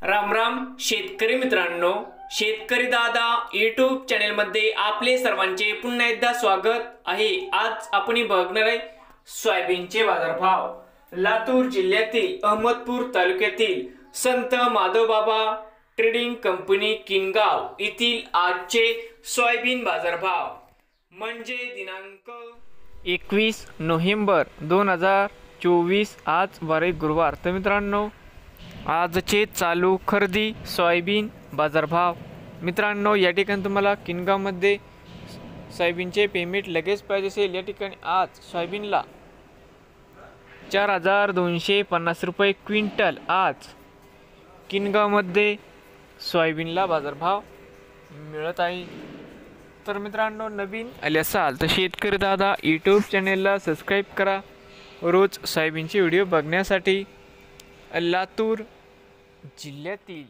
राम राम शेतकरी मित्रांनो, शेतकरी दादा यूट्यूब चॅनलमध्ये आपले सर्वांचे पुन्हा एकदा स्वागत आहे। आज आपण बघणार आहे सोयाबीनचे बाजारभाव। लातूर जिल्ह्यातील अहमदपूर तालुक्यातील संत माधवबाबा ट्रेडिंग कंपनी किनगाव येथील आजचे सोयाबीन बाजारभाव म्हणजे दिनांक 21 नोव्हेंबर 2024 आज वार गुरुवार। तर मित्रांनो, आजचे चालू खरेदी सोयाबीन बाजारभाव। मित्रांनो, या ठिकाणी तुम्हाला किनगावमध्ये सोयाबीनचे पेमेंट लगेच पाहिजे असेल, या ठिकाणी आज सोयाबीनला 4250 रुपये क्विंटल आज किनगावमध्ये सोयाबीनला बाजारभाव मिळत आहे। तर मित्रांनो, नवीन आले असाल तर शेतकरी दादा यूट्यूब चॅनेलला सबस्क्राईब करा रोज सोयाबीनचे व्हिडिओ बघण्यासाठी। लातूर जिल्ह्यातील